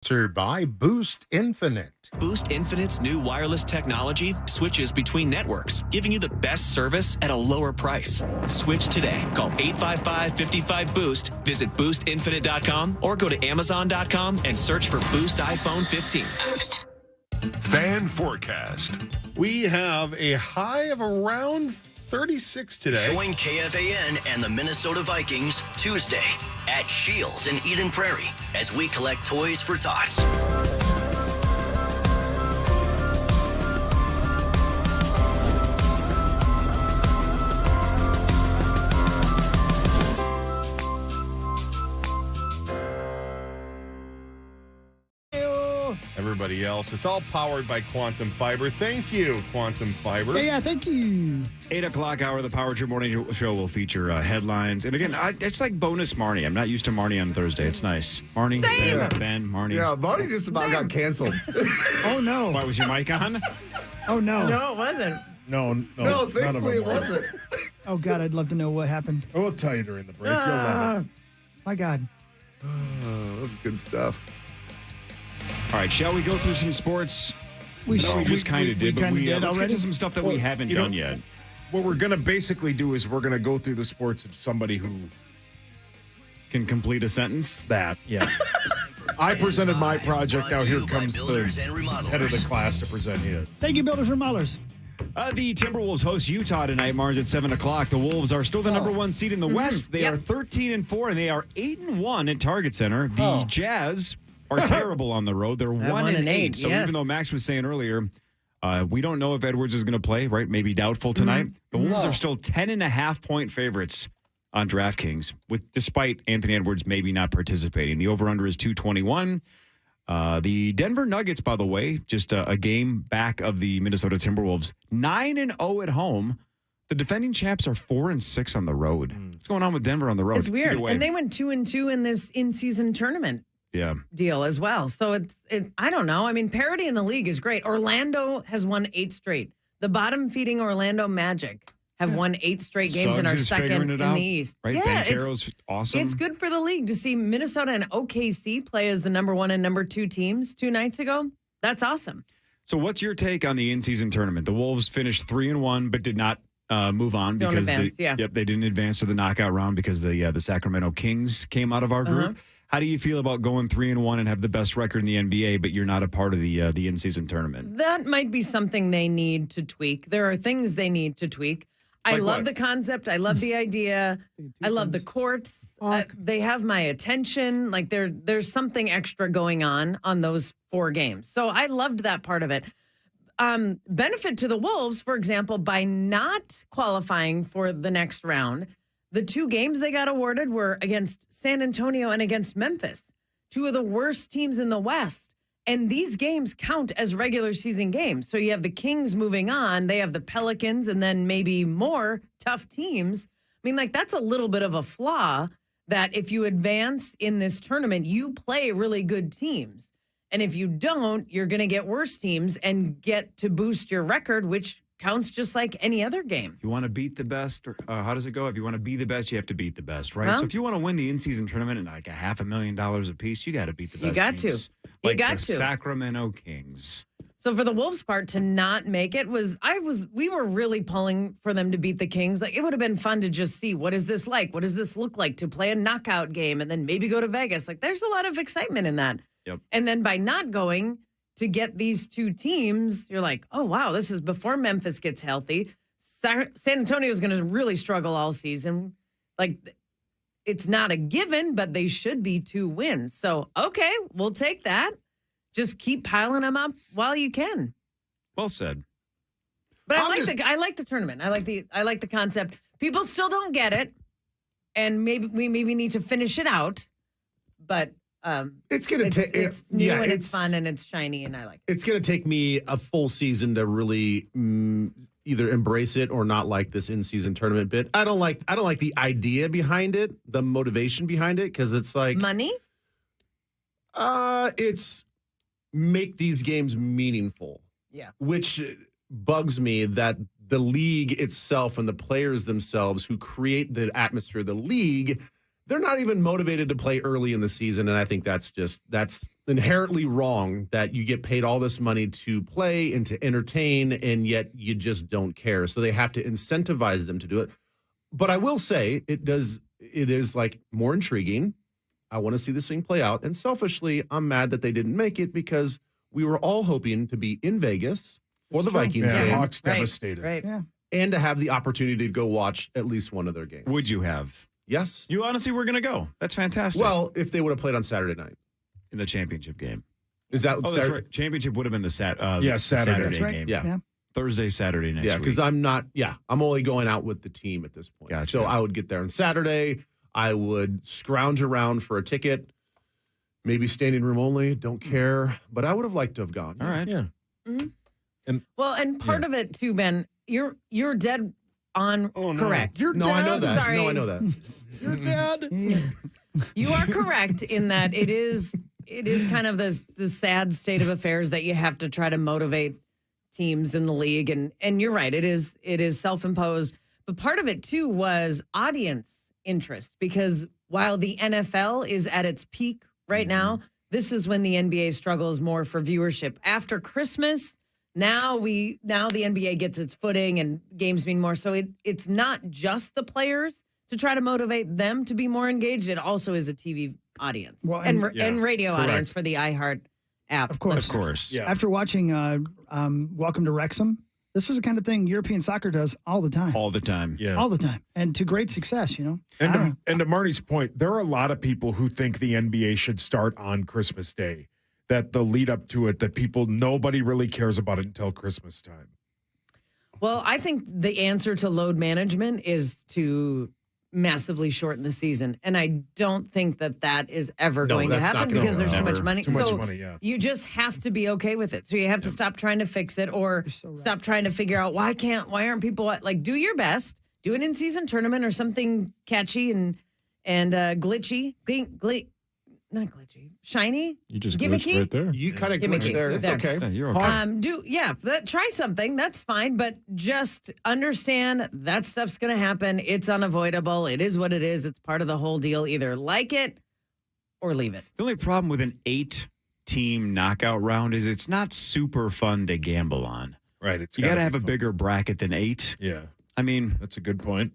Sponsored by Boost Infinite. Boost Infinite's new wireless technology switches between networks, giving you the best service at a lower price. Switch today. Call 855-55-BOOST, visit boostinfinite.com, or go to amazon.com and search for Boost iPhone 15. Fan forecast. We have a high of around 36 today. Join KFAN and the Minnesota Vikings Tuesday at Shields in Eden Prairie as we collect toys for tots. Everybody else, it's all powered by Quantum Fiber. Thank you, Quantum Fiber. Yeah, thank you. 8 o'clock hour, the Power Trip Morning Show will feature headlines. And again, it's like bonus Marnie. I'm not used to Marnie on Thursday. It's nice. Marnie, Ben, Marnie. Yeah, Marty just about got canceled. Oh, no. Why, was your mic on? Oh, no. No, it wasn't. No, thankfully it wasn't. Oh, God, I'd love to know what happened. We'll tell you during the break. You'll love it. My God. Oh, that's good stuff. All right, shall we go through some sports? We just kind of did, but let's get already. to some stuff that we haven't done yet. What we're going to basically do is we're going to go through the sports of somebody who... Can complete a sentence? That, yeah. I presented my project. Now here comes the Builders and Remodelers. head of the class to present his. Thank you, Builders and Remodelers. The Timberwolves host Utah tonight, Marge, at 7 o'clock. The Wolves are still the number one seed in the West. They are 13-4, and they are 8-1 at Target Center. The Jazz are terrible on the road. They're 1-8. So even though Max was saying earlier, we don't know if Edwards is going to play, right? Maybe doubtful tonight. The Wolves are still 10.5-point favorites on DraftKings, despite Anthony Edwards maybe not participating. The over-under is 221. The Denver Nuggets, by the way, just a game back of the Minnesota Timberwolves, 9-0 at home. The defending champs are 4-6 on the road. What's going on with Denver on the road? It's weird. And they went 2-2 in this in-season tournament deal as well. So I don't know. I mean, parity in the league is great. Orlando has won 8 straight. The bottom-feeding Orlando Magic have won 8 straight games and are second in the East. Right? Yeah, Banchero's awesome. It's good for the league to see Minnesota and OKC play as the number 1 and number 2 teams 2 nights ago. That's awesome. So what's your take on the in-season tournament? The Wolves finished 3-1, but did not move on because they didn't advance to the knockout round because the Sacramento Kings came out of our group. How do you feel about going 3-1 and have the best record in the NBA, but you're not a part of the in-season tournament? That might be something they need to tweak. There are things they need to tweak. I love the concept. I love the idea. I love the courts. They have my attention. Like there's something extra going on those 4 games. So I loved that part of it. Benefit to the Wolves, for example, by not qualifying for the next round. The 2 games they got awarded were against San Antonio and against Memphis, 2 of the worst teams in the West. And these games count as regular season games. So you have the Kings moving on. They have the Pelicans and then maybe more tough teams. I mean, like, that's a little bit of a flaw that if you advance in this tournament, you play really good teams. And if you don't, you're going to get worse teams and get to boost your record, which counts just like any other game. You want to beat the best? Or, how does it go? If you want to be the best, you have to beat the best, right? Well, so if you want to win the in-season tournament and like $500,000 a piece, you got to beat the best. You got teams. to. Like You got the to. Sacramento Kings. So for the Wolves' part to not make it we were really pulling for them to beat the Kings. Like, it would have been fun to just see, what is this like? What does this look like to play a knockout game and then maybe go to Vegas? Like, there's a lot of excitement in that. Yep. And then by not going to get these 2 teams, you're like, oh, wow, this is before Memphis gets healthy. San Antonio is going to really struggle all season. Like, it's not a given, but they should be 2 wins. So, okay, we'll take that. Just keep piling them up while you can. Well said. But I like the tournament. I like the concept. People still don't get it, and maybe we need to finish it out. But It's going to take. It's new and it's fun and it's shiny, and I like it. It's going to take me a full season to really either embrace it or not like this in-season tournament bit. I don't like the idea behind it, the motivation behind it, because it's like money. It's make these games meaningful. Yeah. Which bugs me that the league itself and the players themselves who create the atmosphere of the league they're not even motivated to play early in the season. And I think that's inherently wrong that you get paid all this money to play and to entertain, and yet you just don't care. So they have to incentivize them to do it. But I will say it is like more intriguing. I want to see this thing play out. And selfishly, I'm mad that they didn't make it because we were all hoping to be in Vegas for the Vikings game. Hawks devastated. Right. Yeah. And to have the opportunity to go watch at least one of their games. Would you have? Yes. You honestly were going to go. That's fantastic. Well, if they would have played on Saturday night. In the championship game. Is that that's Saturday? right. Championship would have been the Saturday. That's right. game. Yeah. Thursday, Saturday next Yeah, week. because I'm only going out with the team at this point. Gotcha. So I would get there on Saturday. I would scrounge around for a ticket, maybe standing room only, don't care. But I would have liked to have gone. All right. Yeah. Mm-hmm. And part of it too, Ben, you're dead on correct. I know that. Sorry. No, I know that. Your dad. You are correct in that it is kind of the sad state of affairs that you have to try to motivate teams in the league, and you're right, it is self-imposed. But part of it too was audience interest, because while the NFL is at its peak right now, this is when the NBA struggles more for viewership. After Christmas, now the NBA gets its footing and games mean more. So it's not just the players to try to motivate them to be more engaged. It also is a TV audience and radio audience for the iHeart app. Of course. Of course. Yeah. After watching Welcome to Wrexham, this is the kind of thing European soccer does all the time. All the time. Yeah. All the time. And to great success, you know. And to Marty's point, there are a lot of people who think the NBA should start on Christmas Day. That the lead up to it, that nobody really cares about it until Christmas time. Well, I think the answer to load management is to massively shorten the season. And I don't think that is ever going to that's not happen gonna because there's too happen. much money. Too much money, yeah. You just have to be okay with it. So you have to stop trying to fix it or stop trying to figure out why aren't people like, do your best, do an in-season tournament or something catchy and glitchy, not glitchy, shiny. You just gimmicky. glitched right there. You kind of Gimmicky. glitched there. It's There. okay. Yeah, you're okay. Try something. That's fine, but just understand that stuff's going to happen. It's unavoidable. It is what it is. It's part of the whole deal. Either like it or leave it. The only problem with an 8-team knockout round is it's not super fun to gamble on. Right. You got to have a bigger bracket than 8. Yeah. I mean, That's a good point.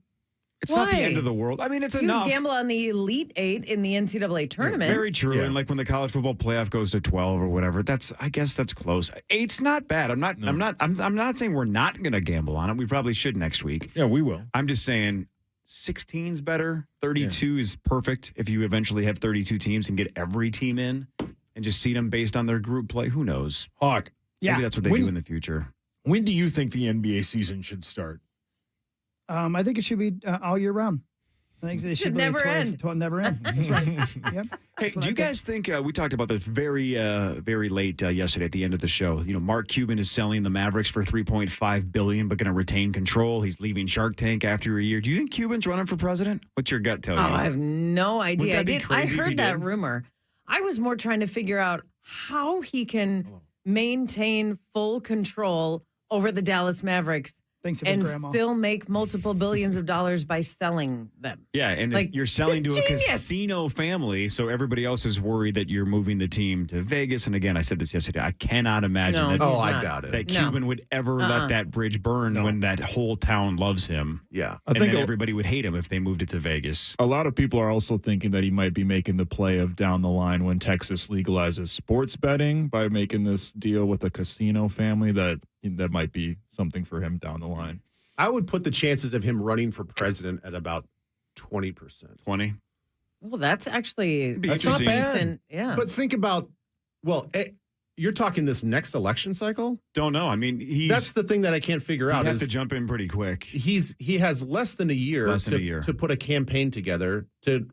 it's not the Why? end of the world. I mean, it's You enough. gamble on the Elite 8 in the NCAA tournament. Very true. Yeah. And like when the college football playoff goes to 12 or whatever, I guess that's close. 8's not bad. I'm not saying we're not going to gamble on it. We probably should next week. Yeah, we will. I'm just saying 16's better. 32 is perfect if you eventually have 32 teams and get every team in and just seed them based on their group play. Who knows? Hawk, Maybe that's what they do in the future. when do you think the NBA season should start? I think it should be all year round. I think it Should be never 12 end. 12 never end. That's right. Yep. Hey, That's what do I you guys think we talked about this very late yesterday at the end of the show? You know, Mark Cuban is selling the Mavericks for $3.5 billion, but going to retain control. He's leaving Shark Tank after a year. Do you think Cuban's running for president? What's your gut tell you? I have no idea. that be I crazy if he heard that did? rumor. I was more trying to figure out how he can maintain full control over the Dallas Mavericks Thanks to his and grandma. still make multiple billions of dollars by selling them. Yeah, and Like, you're selling to a genius. casino family, so everybody else is worried that you're moving the team to Vegas. And again, I said this yesterday, I cannot imagine No, that, he's I not. doubt it. that No. Cuban would ever let that bridge burn when that whole town loves him. Yeah. I And think then everybody would hate him if they moved it to Vegas. a lot of people are also thinking that he might be making the play of down the line when Texas legalizes sports betting by making this deal with a casino family that might be something for him down the line. I would put the chances of him running for president at about 20%. 20. Well, that's actually Be that's interesting. decent. Yeah. But think about, you're talking this next election cycle? Don't know. I mean, That's the thing that I can't figure he'd out have is to jump in pretty quick. he has less than a year, to put a campaign together to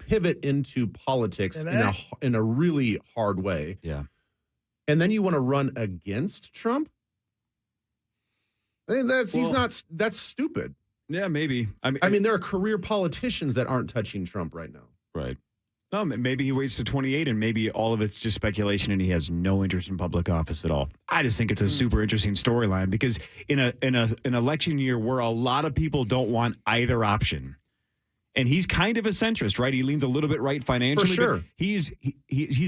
pivot into politics in a really hard way. Yeah. And then you want to run against Trump? I think that's stupid. Yeah, maybe. I mean, there are career politicians that aren't touching Trump right now. Right. No, maybe he waits to 28 and maybe all of it's just speculation and he has no interest in public office at all. I just think it's a super interesting storyline because in an election year where a lot of people don't want either option, And he's kind of a centrist, right? He leans a little bit right financially. For sure. But he's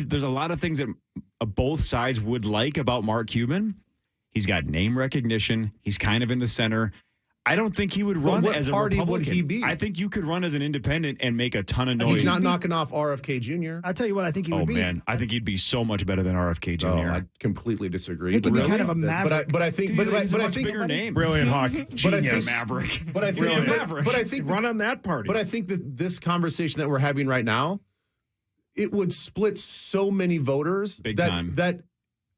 there's a lot of things that both sides would like about Mark Cuban. He's got name recognition. He's kind of in the center. I don't think he would run as a Republican. Would he be? I think you could run as an independent and make a ton of noise. He's not knocking off RFK Jr. I'll tell you what I think he would be. Oh, man. I think he'd be so much better than RFK Jr. Oh, I completely disagree. He could be kind of a maverick. But I think, He's a I much think, bigger name. Brilliant hockey. But I think, Genius. Maverick. But I think, Really? but I think, Run on that party. but I think that this conversation that we're having right now, it would split so many voters. Big that, time. That,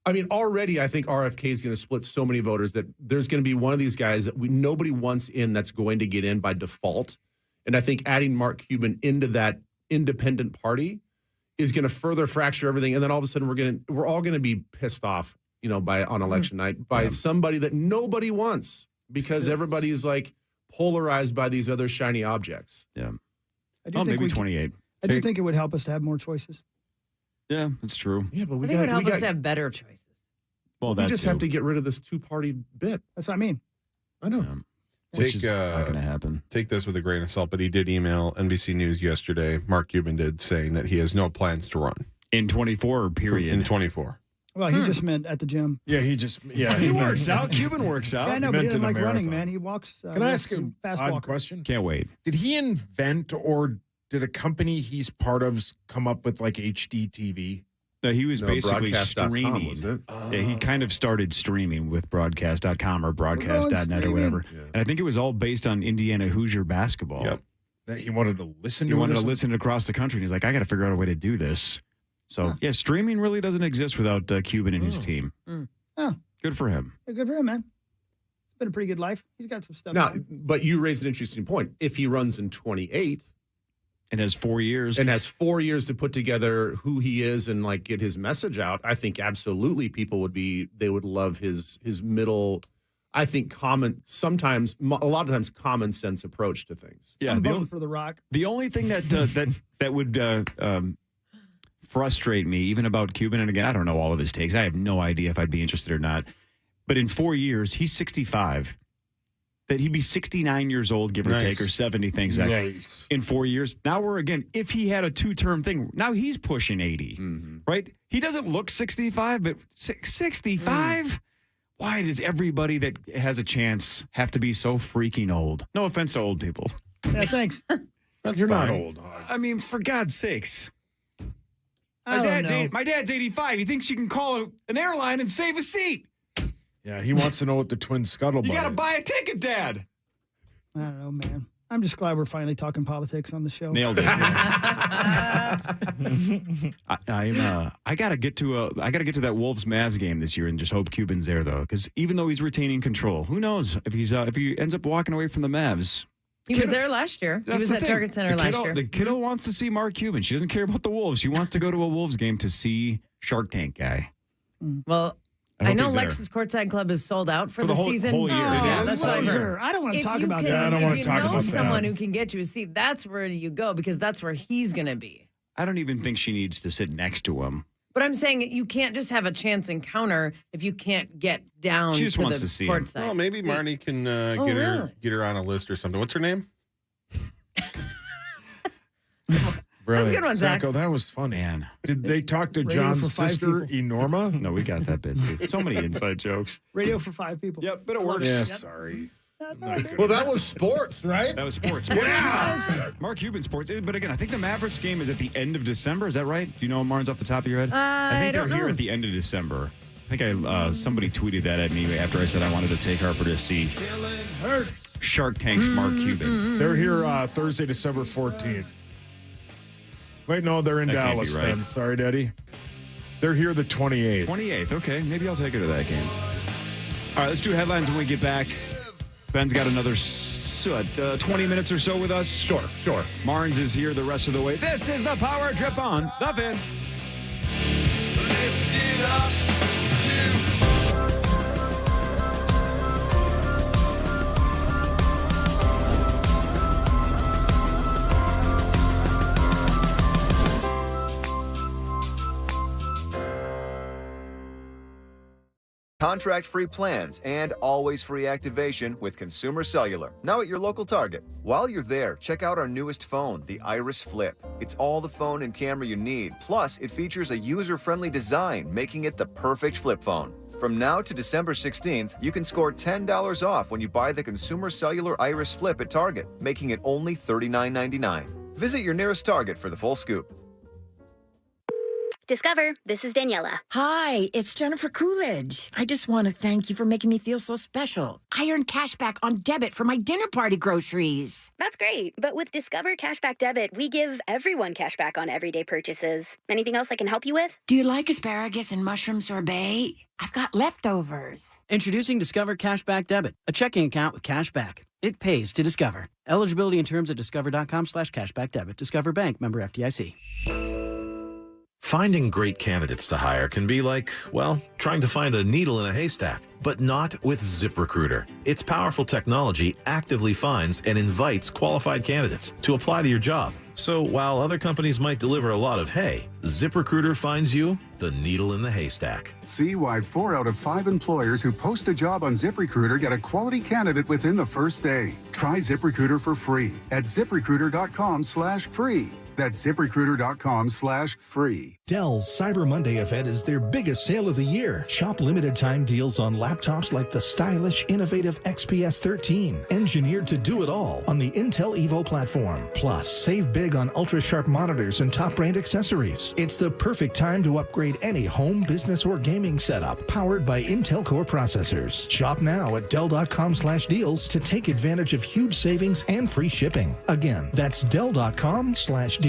I mean, already I think RFK is going to split so many voters that there's going to be one of these guys that nobody wants in that's going to get in by default. And I think adding Mark Cuban into that independent party is going to further fracture everything. And then all of a sudden we're all going to be pissed off, on election night by somebody that nobody wants because everybody's like polarized by these other shiny objects. Yeah. I do think maybe 28. I do think it would help us to have more choices. Yeah, that's true. Yeah, but I think it would help us to have better choices. Well, we just have to get rid of this two-party bit. That's what I mean. I know. Which is not going to happen. Take this with a grain of salt, but he did email NBC News yesterday, Mark Cuban did, saying that he has no plans to run. In 24, period. In 24. Well, he just meant at the gym. Yeah, he works out. Cuban works out. Yeah, I know, but he meant doesn't in a like running, marathon. man. He walks. Can I ask a fast odd walker. question? Can't wait. Did he invent or did a company he's part of come up with like HD TV? No, he was basically broadcast.com, streaming. wasn't it? Yeah, he kind of started streaming with broadcast.com or broadcast.net or whatever. Yeah. And I think it was all based on Indiana Hoosier basketball. Yep. That he wanted to listen He to. wanted it or to something? listen across the country. And he's like, I got to figure out a way to do this. So, yeah, streaming really doesn't exist without Cuban and his team. Oh, Good for him. yeah, good for him, man. It's been a pretty good life. He's got some stuff. Now, going. but you raised an interesting point. If he runs in 28 And has 4 years. and has 4 years to put together who he is and like get his message out, I think absolutely people they would love his middle. I think a lot of times common sense approach to things. Yeah, I'm the, voting for The Rock. the only thing that that would frustrate me, even about Cuban, and again, I don't know all of his takes. I have no idea if I'd be interested or not. But in 4 years, he's 65. That he'd be 69 years old, give or Nice. take, or 70 things. Nice. In 4 years. Now we're, again, if he had a 2-term thing, now he's pushing 80, right? He doesn't look 65, but 65? Why does everybody that has a chance have to be so freaking old? No offense to old people. Yeah, thanks. You're not fine. old, Hog. I mean, for God's sakes. I don't know. My dad's 85. He thinks you can call an airline and save a seat. Yeah, he wants to know what the twin scuttlebutt You got to is. buy a ticket, Dad. I don't know, man. I'm just glad we're finally talking politics on the show. Nailed it. I gotta get to that Wolves Mavs game this year and just hope Cuban's there though, because even though he's retaining control, who knows if he ends up walking away from the Mavs. He was there last year. He That's was the at thing. Target Center last year. The kiddo wants to see Mark Cuban. She doesn't care about the Wolves. She wants to go to a Wolves game to see Shark Tank guy. Well, I I hope know he's there. Lexus Courtside Club is sold out for For the the whole- season. whole year. Yeah, It that's is. what I've Loser. heard. I don't want to talk about can, that. I don't wanna if you talk know about someone that. who can get you a seat, that's where you go because that's where he's going to be. I don't even think she needs to sit next to him. But I'm saying you can't just have a chance encounter if you can't get down She just to wants the to see him. courtside. Well, maybe Marnie can really? get her on a list or something. What's her name? Brilliant. That's a good one, Zach. Zacko, that was funny. Man. Did they talk to Radio John's for 5 sister, people. Enorma? No, we got that bit too. So many inside jokes. Radio for 5 people. Yep, but it I love works. Yeah, Yep. sorry. That's Not all right. good. Well, that was sports, right? That was sports. Mark Cuban sports. But again, I think the Mavericks game is at the end of December. Is that right? Do you know, Marnes, off the top of your head? I think don't they're here know. at the end of December. I think somebody tweeted that at me after I said I wanted to take Harper to see Shark Tank's Mark Cuban. They're here Thursday, December 14th. Wait, no, they're in That can't be Dallas right. then. Sorry, Daddy. They're here the 28th. 28th. Okay, maybe I'll take her to that game. All right, let's do headlines when we get back. Ben's got another 20 minutes or so with us. Sure. Marnes is here the rest of the way. This is the Power Trip on The Fin. Lift it up to Contract-free plans and always free activation with Consumer Cellular. Now at your local Target. While you're there, check out our newest phone, the Iris Flip. It's all the phone and camera you need. Plus, it features a user-friendly design, making it the perfect flip phone. From now to December 16th, you can score $10 off when you buy the Consumer Cellular Iris Flip at Target, making it only $39.99. Visit your nearest Target for the full scoop. Discover, this is Daniela. Hi, it's Jennifer Coolidge. I just want to thank you for making me feel so special. I earned cash back on debit for my dinner party groceries. That's great, but with Discover Cashback Debit, we give everyone cash back on everyday purchases. Anything else I can help you with? Do you like asparagus and mushroom sorbet? I've got leftovers. Introducing Discover Cashback Debit, a checking account with cash back. It pays to Discover. Eligibility and terms at discover.com/cashback debit. Discover Bank, member FDIC. Finding great candidates to hire can be like, well, trying to find a needle in a haystack, but not with ZipRecruiter. Its powerful technology actively finds and invites qualified candidates to apply to your job. So while other companies might deliver a lot of hay, ZipRecruiter finds you the needle in the haystack. See why 4 out of 5 employers who post a job on ZipRecruiter get a quality candidate within the first day. Try ZipRecruiter for free at ZipRecruiter.com/free. That's ZipRecruiter.com/free. Dell's Cyber Monday event is their biggest sale of the year. Shop limited time deals on laptops like the stylish, innovative XPS 13, engineered to do it all on the Intel Evo platform. Plus, save big on ultra-sharp monitors and top-brand accessories. It's the perfect time to upgrade any home, business, or gaming setup powered by Intel Core processors. Shop now at Dell.com/deals to take advantage of huge savings and free shipping. Again, that's Dell.com/deals.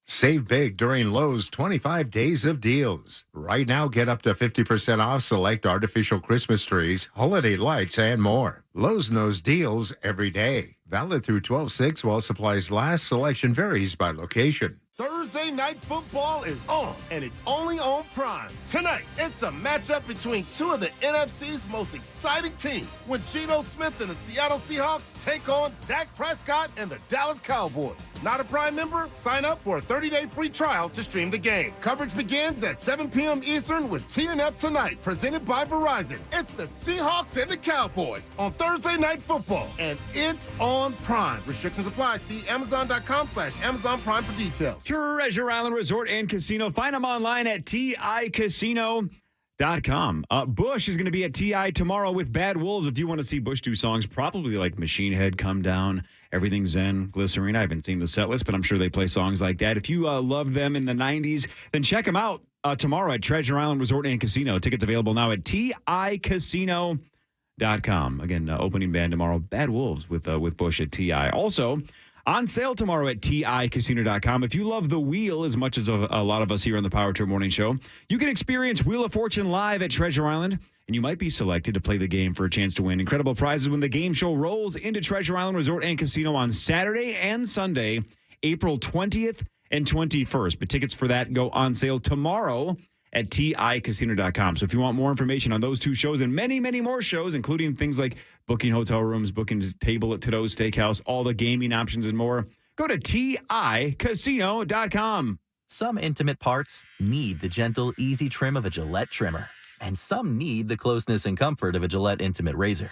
Save big during Lowe's 25 days of deals. Right now, get up to 50% off select artificial Christmas trees, holiday lights, and more. Lowe's knows deals every day. Valid through 12/6 while supplies last. Selection varies by location. Thursday night football is on, and it's only on Prime. Tonight, it's a matchup between two of the NFC's most exciting teams when Geno Smith and the Seattle Seahawks take on Dak Prescott and the Dallas Cowboys. Not a Prime member? Sign up for a 30-day free trial to stream the game. Coverage begins at 7 p.m. Eastern with TNF Tonight, presented by Verizon. It's the Seahawks and the Cowboys on Thursday Night Football, and it's on Prime. Restrictions apply. See Amazon.com/Amazon Prime for details. Treasure Island Resort and Casino. Find them online at TICasino.com. Bush is going to be at TI tomorrow with Bad Wolves. If you want to see Bush do songs, probably like Machine Head, Come Down, Everything Zen, Glycerine. I haven't seen the set list, but I'm sure they play songs like that. If you loved them in the 90s, then check them out tomorrow at Treasure Island Resort and Casino. Tickets available now at TICasino.com. Again, opening band tomorrow, Bad Wolves with Bush at TI. Also, on sale tomorrow at TICasino.com. If you love The Wheel as much as a lot of us here on the Power Tour Morning Show, you can experience Wheel of Fortune live at Treasure Island, and you might be selected to play the game for a chance to win incredible prizes when the game show rolls into Treasure Island Resort and Casino on Saturday and Sunday, April 20th and 21st. But tickets for that go on sale tomorrow at TICasino.com. So if you want more information on those two shows and many, many more shows, including things like booking hotel rooms, booking a table at Tito's Steakhouse, all the gaming options and more, go to TICasino.com. Some intimate parts need the gentle, easy trim of a Gillette trimmer. And some need the closeness and comfort of a Gillette Intimate Razor.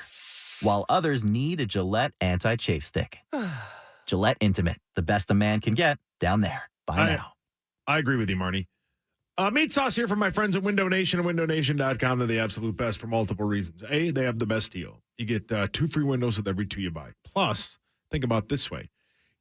While others need a Gillette Anti-Chafe Stick. Gillette Intimate, the best a man can get down there. Buy now. I agree with you, Marnie. Meat sauce here from my friends at Window Nation and WindowNation.com. They're the absolute best for multiple reasons. A, they have the best deal. You get 2 free windows with every 2 you buy. Plus, think about it this way.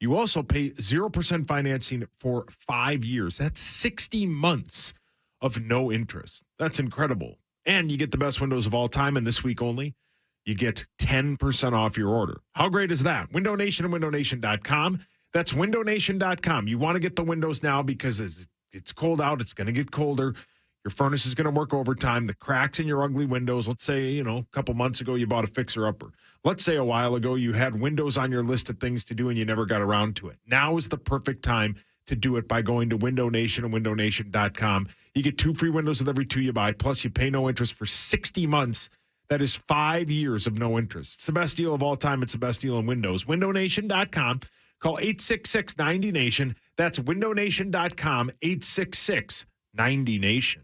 You also pay 0% financing for 5 years. That's 60 months of no interest. That's incredible. And you get the best windows of all time, and this week only, you get 10% off your order. How great is that? Window Nation and WindowNation.com. That's WindowNation.com. You want to get the windows now because it's cold out. It's going to get colder. Your furnace is going to work overtime. The cracks in your ugly windows. Let's say, a couple months ago you bought a fixer-upper. Let's say a while ago you had windows on your list of things to do and you never got around to it. Now is the perfect time to do it by going to Window Nation and WindowNation.com. You get 2 free windows with every 2 you buy. Plus, you pay no interest for 60 months. That is 5 years of no interest. It's the best deal of all time. It's the best deal in windows. WindowNation.com. Call 866-90-NATION. That's WindowNation.com, 866-90-NATION.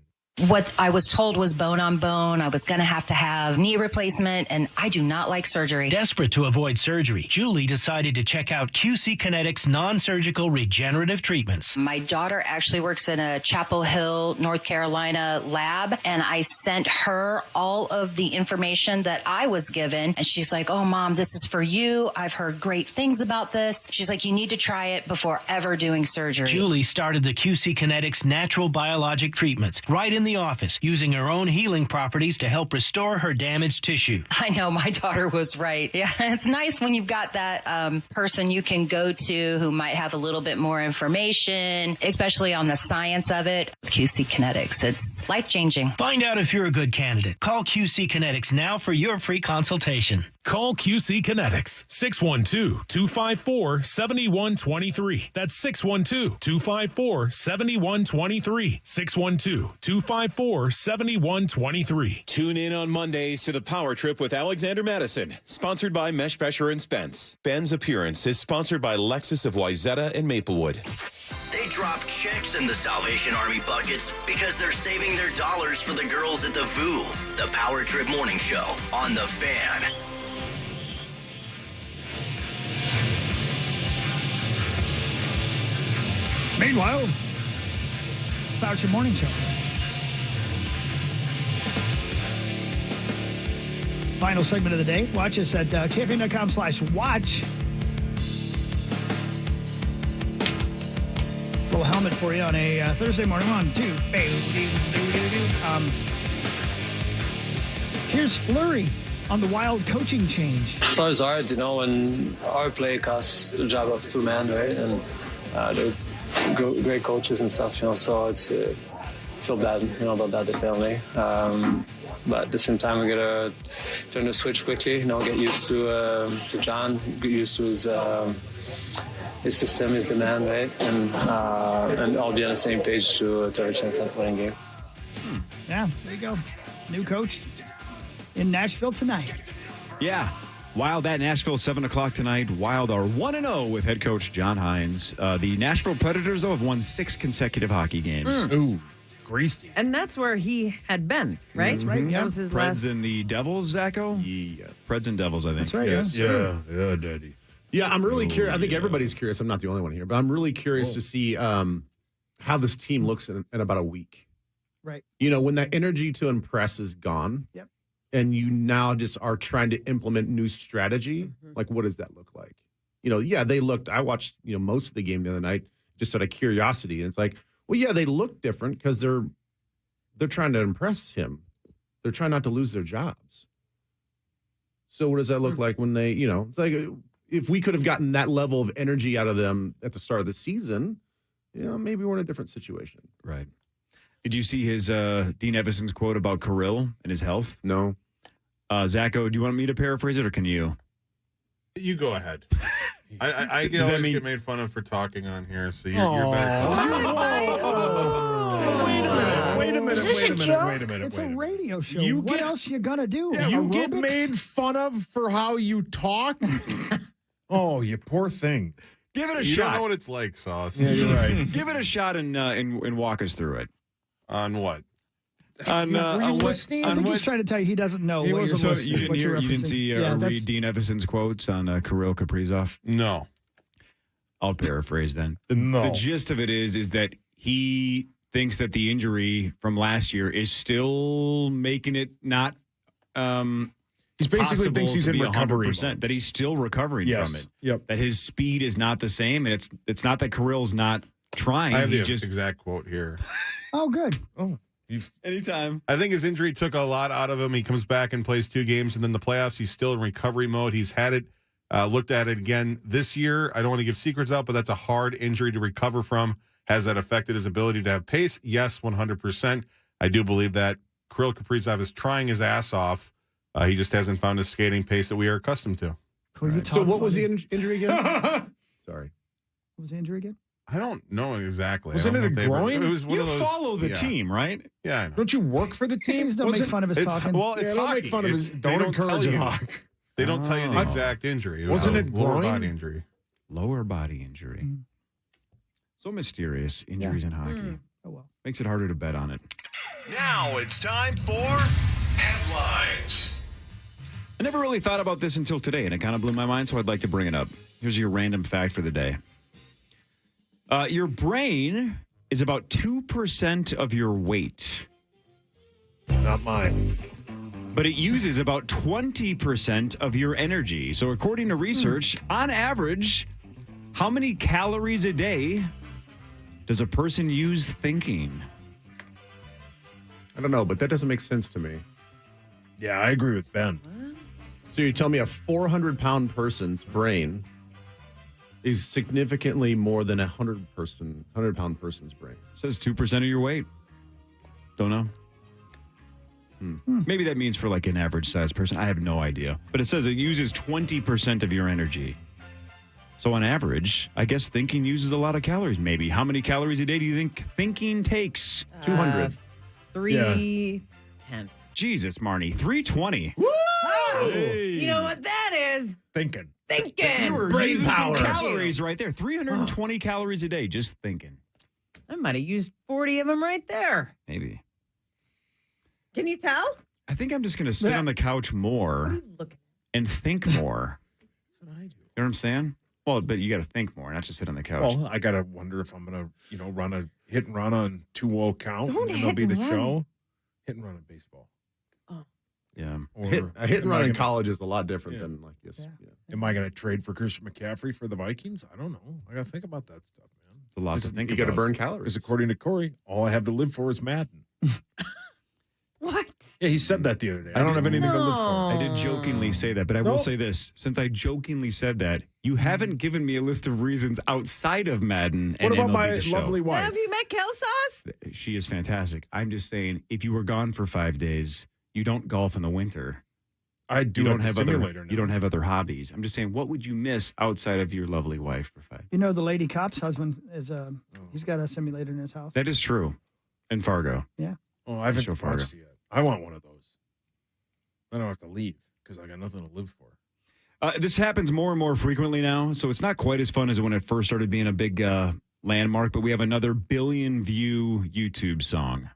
What I was told was bone on bone. I was going to have knee replacement, and I do not like surgery. Desperate to avoid surgery, Julie decided to check out QC Kinetics non-surgical regenerative treatments. My daughter actually works in a Chapel Hill, North Carolina lab, and I sent her all of the information that I was given, and she's like, oh, Mom, this is for you. I've heard great things about this. She's like, you need to try it before ever doing surgery. Julie started the QC Kinetics natural biologic treatments right in the office, using her own healing properties to help restore her damaged tissue. I know, my daughter was right. Yeah, it's nice when you've got that person you can go to who might have a little bit more information, especially on the science of it. QC Kinetics, it's life-changing. Find out if you're a good candidate. Call QC Kinetics now for your free consultation. Call QC Kinetics, 612-254-7123. That's 612-254-7123. 612-254-7123. Tune in on Mondays to the Power Trip with Alexander Madison, sponsored by Mesh Pressure and Spence. Ben's appearance is sponsored by Lexus of Wayzata and Maplewood. They drop checks in the Salvation Army buckets because they're saving their dollars for the girls at the VU. The Power Trip Morning Show on The Fan. Meanwhile, about your morning show. Final segment of the day. Watch us at kfm.com/watch. Little helmet for you on a Thursday morning. 1, 2, here's Fleury on the Wild coaching change. It's always hard, when our play costs the job of two men, right? And they're great coaches and stuff, so it's feel bad, about that definitely. But at the same time, we gotta turn the switch quickly, get used to John, get used to his system, his demand, right? And all be on the same page to have a chance at winning game. Yeah, there you go. New coach in Nashville tonight. Yeah. Wild at Nashville, 7 o'clock tonight. Wild are 1-0 with head coach John Hines. The Nashville Predators, though, have won 6 consecutive hockey games. Ooh, greasy. And that's where he had been, right? Mm-hmm. Right. That was his last. Preds and the Devils, Zacho? Yes. Preds and Devils, I think. That's right, Yes. Yeah, Daddy. Yeah, I'm really curious. I think everybody's curious. I'm not the only one here, but I'm really curious to see how this team looks in about a week. Right. When that energy to impress is gone. Yep. And you now just are trying to implement new strategy. Like, what does that look like? I watched, most of the game the other night just out of curiosity. And it's like, well, yeah, they look different because they're trying to impress him. They're trying not to lose their jobs. So what does that look like when they, it's like if we could have gotten that level of energy out of them at the start of the season, maybe we're in a different situation. Right. Did you see his Dean Evason's quote about Kirill and his health? No. Zacho, do you want me to paraphrase it or can you? You go ahead. I get made fun of for talking on here, so you're better. Wait a minute. It's a radio show. You What else you gonna do? You get Aerobics? made fun of for how you talk? Oh, you poor thing. Give it a You shot. don't know what it's like, Sauce. Yeah, you're right. Give it a shot and walk us through it. On what? On Were you what? listening? I think he's trying to tell you he doesn't know. He what wasn't you're, listening. You didn't what you're hear? You didn't referencing. see Yeah, that's- read Dean Evason's quotes on Kirill Kaprizov? No. I'll paraphrase then. No. The gist of it is that he thinks that the injury from last year is still making it not. He basically thinks he's in recovery 100%, that he's still recovering from it. Yep. That his speed is not the same, and it's not that Kirill's not trying. I have he the just exact quote here. Oh, good. Oh, anytime. I think his injury took a lot out of him. He comes back and plays 2 games, and then the playoffs, he's still in recovery mode. He's had it, looked at it again this year. I don't want to give secrets out, but that's a hard injury to recover from. Has that affected his ability to have pace? Yes, 100%. I do believe that. Kirill Kaprizov is trying his ass off. He just hasn't found his skating pace that we are accustomed to. Right. So what was the injury again? Sorry. What was the injury again? I don't know exactly. Wasn't it a groin? It was one You of those, follow the team, right? Yeah, I know. Don't you work for the team? Please don't make fun of his talking. Well, it's don't hockey. make fun of his. Don't encourage a hawk. They don't tell you the exact injury. It was Wasn't a it lower groin? body injury. Lower body injury. So mysterious, injuries in hockey. Oh, well. Makes it harder to bet on it. Now it's time for headlines. I never really thought about this until today, and it kind of blew my mind, so I'd like to bring it up. Here's your random fact for the day. Your brain is about 2% of your weight. Not mine. But it uses about 20% of your energy. So according to research, on average, how many calories a day does a person use thinking? I don't know, but that doesn't make sense to me. Yeah, I agree with Ben. So you tell me a 400-pound person's brain is significantly more than a 100-pound person's brain. Says 2% of your weight. Don't know. Maybe that means for like an average sized person. I have no idea. But it says it uses 20% of your energy. So on average, I guess thinking uses a lot of calories, maybe. How many calories a day do you think thinking takes? 200. 310. Jesus, Marnie. 320. Woo! Hey. You know what that is? Thinking. You were Brain using power. some calories right there. 320 calories a day, just thinking. I might have used 40 of them right there. Maybe. Can you tell? I think I'm just going to sit on the couch more and think more. That's what I do. You know what I'm saying? Well, but you got to think more, not just sit on the couch. Well, I got to wonder if I'm going to, run a hit and run on 2-0 count. Don't and it'll be hit the and run. show. Hit and run in baseball. Yeah. Or A hit and run in gonna- college is a lot different than like this. Yeah. Am I going to trade for Christian McCaffrey for the Vikings? I don't know. I got to think about that stuff, man. It's a lot to think You about. got to burn calories. Because according to Corey, all I have to live for is Madden. What? Yeah, he said that the other day. I don't have anything to live for. I did jokingly say that, but I will say this. Since I jokingly said that, you haven't given me a list of reasons outside of Madden and What about MLB my The Show. lovely wife? Have you met Kelsauce? She is fantastic. I'm just saying, if you were gone for 5 days, you don't golf in the winter. I do You at don't the have simulator other. now. You don't have other hobbies. I'm just saying, what would you miss outside of your lovely wife for 5? You know, the lady cop's husband is he's got a simulator in his house. That is true. In Fargo. Yeah. Oh, I haven't Show Fargo. watched it yet. I want one of those. I don't have to leave because I got nothing to live for. This happens more and more frequently now, so it's not quite as fun as when it first started being a big landmark, but we have another billion-view YouTube song.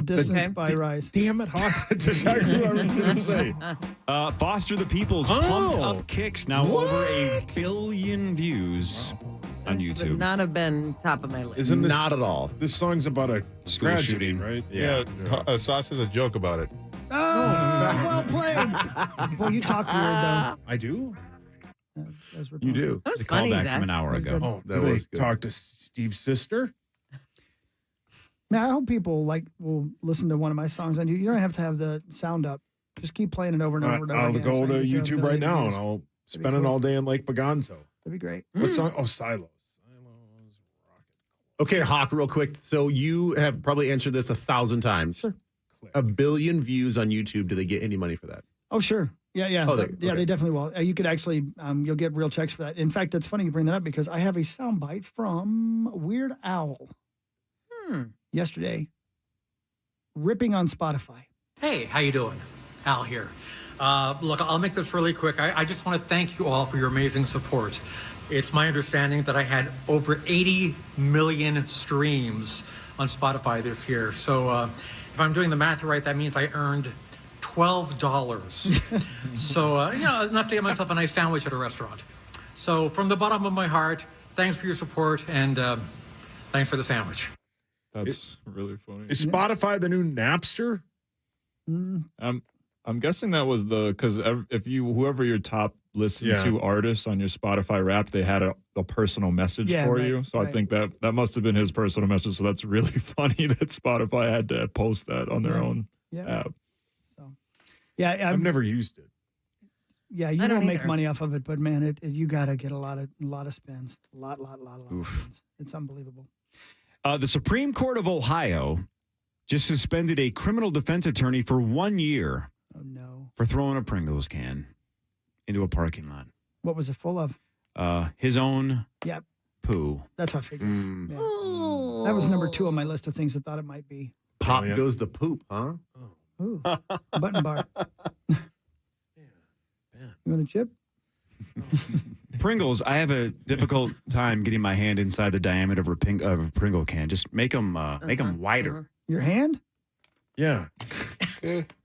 Distance by Rise. Damn it, Hawk. That's exactly what I was going to say. Foster the People's Pumped Up Kicks, now over 1 billion views on Would YouTube. not have been top of my list. Isn't this, Not at all. This song's about a School tragedy, shooting. right? Yeah, Sauce has a joke about it. Oh, well played. Boy, you talk weird, though. I do? As You do. That was The funny, callback Zach. from an hour That's ago. good. Oh, That did was they good. talk to Steve's sister? Man, I hope people will listen to one of my songs. And you don't have to have the sound up. Just keep playing it over and over and over I'll again. go so to you get YouTube ability right to now use. and I'll That'd be spend it cool. all day in Lake Baganzo. That'd be great. What song? Oh, Silos. Okay, Hawk, real quick. So you have probably answered this 1,000 times. Sure. 1 billion views on YouTube. Do they get any money for that? Oh, sure. Yeah. Oh, They definitely will. You could actually, you'll get real checks for that. In fact, it's funny you bring that up because I have a soundbite from Weird Owl yesterday, ripping on Spotify. Hey, how you doing? Al here. Look, I'll make this really quick. I just want to thank you all for your amazing support. It's my understanding that I had over 80 million streams on Spotify this year. So if I'm doing the math right, that means I earned $12. So, enough to get myself a nice sandwich at a restaurant. So from the bottom of my heart, thanks for your support and thanks for the sandwich. That's really funny. Is Spotify the new Napster? I'm guessing that was because if whoever your top listen to artists on your Spotify Wrapped, they had a personal message for you. So I think that must have been his personal message. So that's really funny that Spotify had to post that on their own app. Yeah, I've never used it. Yeah, you I don't won't make either. money off of it, but man, you got to get a lot of spins, a lot of spins. It's unbelievable. The Supreme Court of Ohio just suspended a criminal defense attorney for 1 year. Oh no! For throwing a Pringles can into a parking lot. What was it full of? His own poo. That's what I figured. Yeah. That was number 2 on my list of things I thought it might be. Pop goes the poop, huh? Ooh, button bar. You want a chip? Pringles, I have a difficult time getting my hand inside the diameter of a Pringle can. Just make them wider. Your hand? Yeah.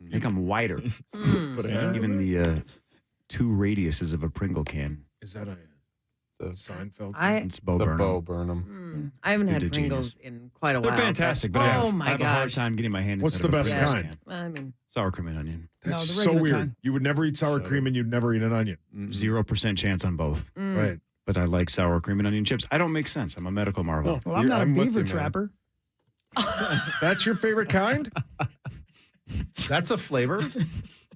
Make them wider. Even the 2 radiuses of a Pringle can. Is that a Seinfeld? It's Bo The Burnham. Bo Burnham. I haven't Good had to Pringles genius. in quite a They're while. fantastic, but oh I have, my I have a hard gosh. time getting my hand. What's inside the of a best Pringles kind? can. I mean, Sour cream and onion. That's the so regular weird. kind. You would never eat sour cream and you'd never eat an onion. 0% chance on both. Right. But I like sour cream and onion chips. I don't make sense. I'm a medical marvel. Well, I'm not a I'm with beaver you, man. trapper. That's your favorite kind? That's a flavor.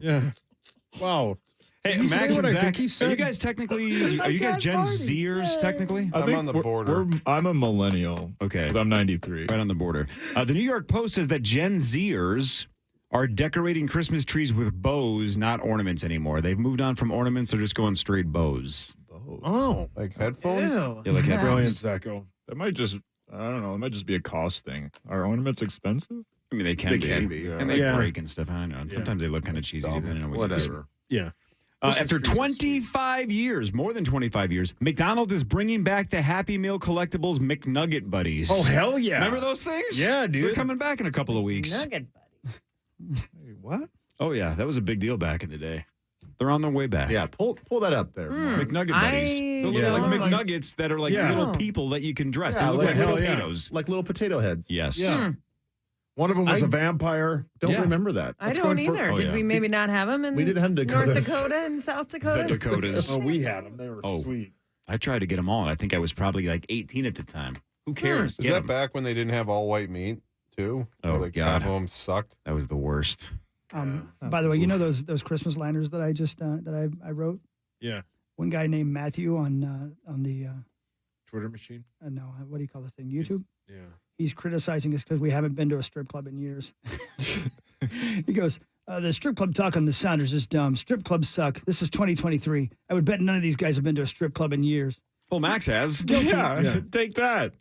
Yeah. Wow. Hey, Did he say Max what and I Zach, think he are you said? guys technically, are you guys Gen Zers technically? I I'm think on the border. I'm a millennial. Okay. 'Cause I'm 93. Right on the border. The New York Post says that Gen Zers are decorating Christmas trees with bows, not ornaments anymore. They've moved on from ornaments. They're just going straight bows. Oh. Like headphones? ew. Yeah, like headphones. Brilliant, Zacho. That might just, I don't know, it might just be a cost thing. Are ornaments expensive? I mean, they can They be. can be, yeah. And they Yeah. break and stuff. I don't know. Sometimes they look kind of cheesy. Depending on what you Whatever. Yeah. After 25 years, more than 25 years, McDonald's is bringing back the Happy Meal collectibles McNugget Buddies. Oh, hell yeah. Remember those things? Yeah, dude. They're coming back in a couple of weeks. Nugget buddy. Wait, what? Oh, yeah. That was a big deal back in the day. They're on their way back. Yeah, pull that up there. McNugget Buddies. They're little, Yeah. like McNuggets that are like Yeah. little people that you can dress. Yeah, they look like hell little yeah. potatoes. Like little potato heads. Yes. Yeah. One of them was I a vampire. Don't Yeah. remember that. I That's don't going for- either. oh, Did yeah. we maybe not have them in We didn't have North Dakotas. Dakota and South Dakota? The Dakotas. Oh, we had them. They were Oh. sweet. I tried to get them all, and I think I was probably like 18 at the time. Who cares? Is Get that 'em. back when they didn't have all white meat too? Oh, Where, like God. half of them sucked. That was the worst. By the way, you know those Christmas liners that I just that I wrote? Yeah. One guy named Matthew on the Twitter machine. no, what do you call this thing? YouTube. Yeah. He's criticizing us because we haven't been to a strip club in years. He goes, the strip club talk on the Sounders is dumb. Strip clubs suck. This is 2023. I would bet none of these guys have been to a strip club in years. Well, Max has. Yeah, take that.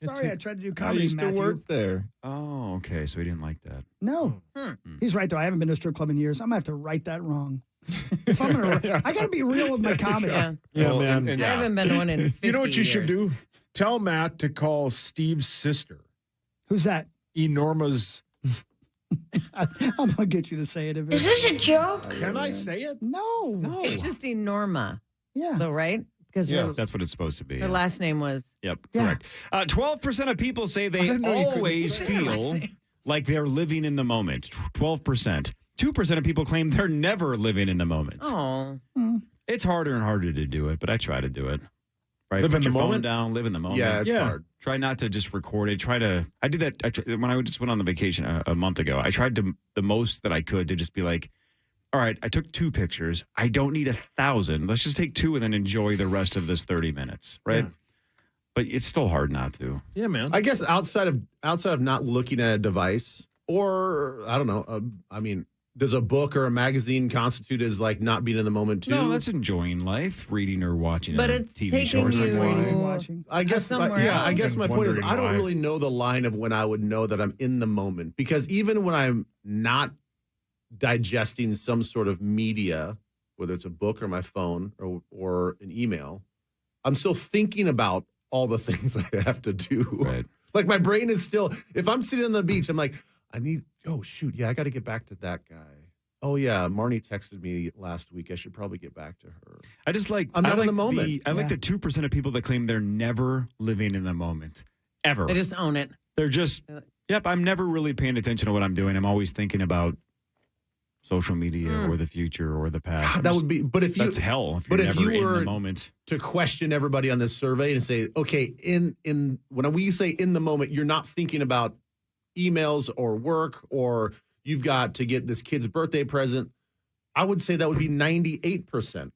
Sorry, I tried to do I comedy, used to Matthew. work there. Oh, okay. So he didn't like that. No. He's right, though. I haven't been to a strip club in years. I'm going to have to write that wrong. If I'm gonna, I got to be real with my comedy. Yeah. Yeah, Well, man. and- I haven't been to one in 50 You know what you should years. do? Tell Matt to call Steve's sister, Who's that? Enorma's. I'm going to get you to say it. Is this a joke? Can I say it? No. No, it's just Enorma, Yeah. though, right? Because Yeah. her, That's what it's supposed to be. her last name was. Yep, Yeah. correct. 12% of people say they didn't know you couldn't always say their last feel name. like they're living in the moment. 12%. 2% of people claim they're never living in the moment. Oh. It's harder and harder to do it, but I try to do it. Right? Live Put in your the phone moment? down, live in the moment. Yeah, it's hard. Try not to just record it. I did that when I just went on the vacation a month ago. I tried to the most that I could to just be like, all right, I took 2 pictures. I don't need 1,000. Let's just take 2 and then enjoy the rest of this 30 minutes, right? Yeah. But it's still hard not to. Yeah, man. I guess outside of not looking at a device, or I don't know. I mean, does a book or a magazine constitute as like not being in the moment too? No, that's enjoying life, reading or watching But a it's TV show or taking something. you. Watching. I guess, somewhere yeah. I else. guess my And point is, wondering I don't why. really know the line of when I would know that I'm in the moment, because even when I'm not digesting some sort of media, whether it's a book or my phone or an email, I'm still thinking about all the things I have to do. Right. Like my brain is still, if I'm sitting on the beach, I'm like, I got to get back to that guy. Oh yeah, Marnie texted me last week. I should probably get back to her. I just like I'm not I in like the moment. I like Yeah. the 2% of people that claim they're never living in the moment. Ever. They just own it. They're just, yep, I'm never really paying attention to what I'm doing. I'm always thinking about social media or the future or the past. That would be, but if you, That's hell if but you're if never you in were the moment. to question everybody on this survey and say, okay, in when we say in the moment, you're not thinking about emails or work, or you've got to get this kid's birthday present, I would say that would be 98%.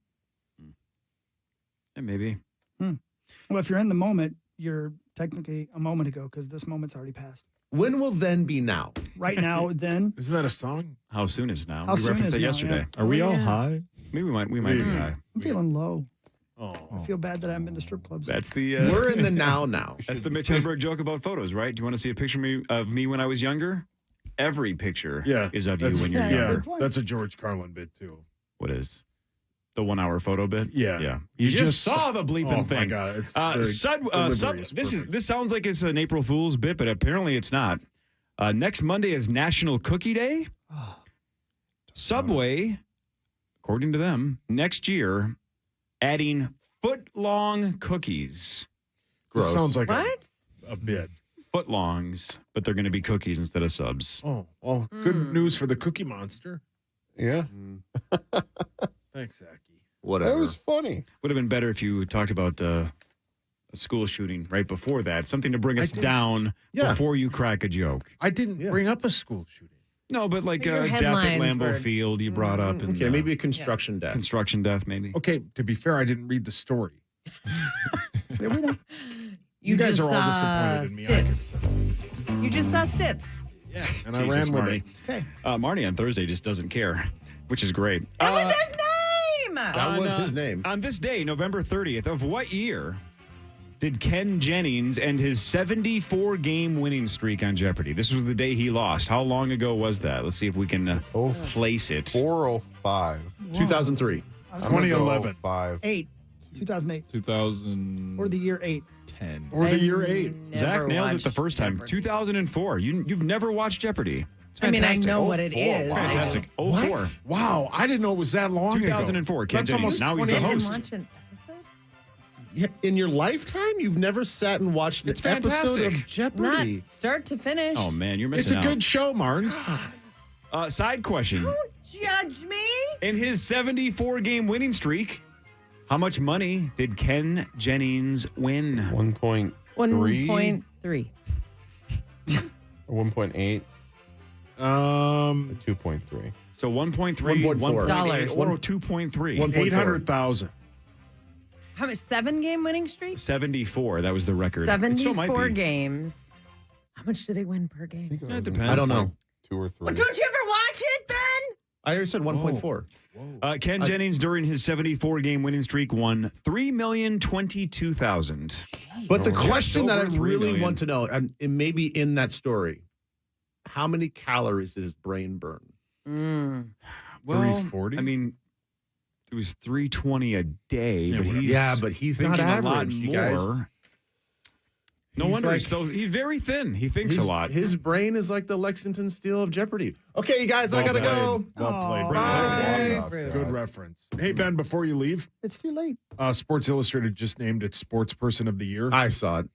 Yeah, maybe. Well, if you're in the moment, you're technically a moment ago because this moment's already passed. When will then be now? Right now, then. Isn't that a song? How soon is now? How we soon referenced is it now, yesterday. yeah. Are we all Yeah. high? Maybe we might be high. I'm feeling low. Oh. I feel bad that I haven't been to strip clubs. That's the We're in the now. That's the Mitch Hedberg joke about photos, right? Do you want to see a picture of me when I was younger? Every picture Yeah, is of you that's- when you're yeah, younger. good point. That's a George Carlin bit too. What is the 1 hour photo bit? Yeah. Yeah. You just saw the bleeping Oh thing. my god! It's the Sub, delivery is this perfect. sounds like it's an April Fool's bit, but apparently it's not. Next Monday is National Cookie Day. Subway, according to them, next year, adding foot-long cookies. This Gross. sounds like What? a bit. Footlongs, but they're going to be cookies instead of subs. Oh, well, good news for the Cookie Monster. Yeah. Thanks, Zachy. Whatever. That was funny. Would have been better if you talked about a school shooting right before that. Something to bring us down before you crack a joke. I didn't bring up a school shooting. No, but like Your death at headlines Lambeau were- Field, you brought up. And, Okay, maybe a construction death. construction death, maybe. Okay, to be fair, I didn't read the story. You guys just are all saw disappointed in me. I can Stitz. say. You just saw Stitz. Yeah, and Jesus, I ran with Marty. it. Okay. Marty on Thursday just doesn't care, which is great. That was his name. That was his name. On this day, November 30th, of what year did Ken Jennings end his 74-game winning streak on Jeopardy? This was the day he lost. How long ago was that? Let's see if we can place it. 405. 2003. 2011. 5. 8. 2008. 2010. Or the year 8. Or the year 8. Zach nailed it the first time. 2004. You've never watched Jeopardy. It's I mean, I fantastic. know what it is. I Fantastic. just- 04. What? Wow, I didn't know it was that long 2004. ago. Ken Jennings. Now he's the Didn't host. watch an episode? Yeah, in your lifetime, you've never sat and watched an It's episode fantastic. of Jeopardy. Not start to finish. Oh, man, you're It's missing a out. good show, Marnes. Side question. Don't judge me. In his 74-game winning streak, how much money did Ken Jennings win? 1.3. 1.3. 1.8. 2.3. So 1.3, 1.4. Dollars. or 2.3. 800,000. How much? 7-game winning streak? 74. That was the record. It still might 74 be. games. How much do they win per game? It depends. I don't know. 2 or 3. Well, don't you ever watch it, Ben? I already said 1.4. Ken Jennings, during his 74-game winning streak, won $3,022,000. But the question that I over 3 really million. want to know, and maybe in that story, how many calories did his brain burn? Well, 340? I mean, it was 320 a day, Yeah, but whatever. he's Yeah, but he's not thinking a lot average, you guys. more. No He's wonder like- he's very thin. He thinks a lot. His brain is like the Lexington Steel of Jeopardy. Okay, you guys, I Well gotta played. go. Well played. Bye. Good reference. Hey, Ben, before you leave, It's too late. Sports Illustrated just named it Sports Person of the Year. I saw it.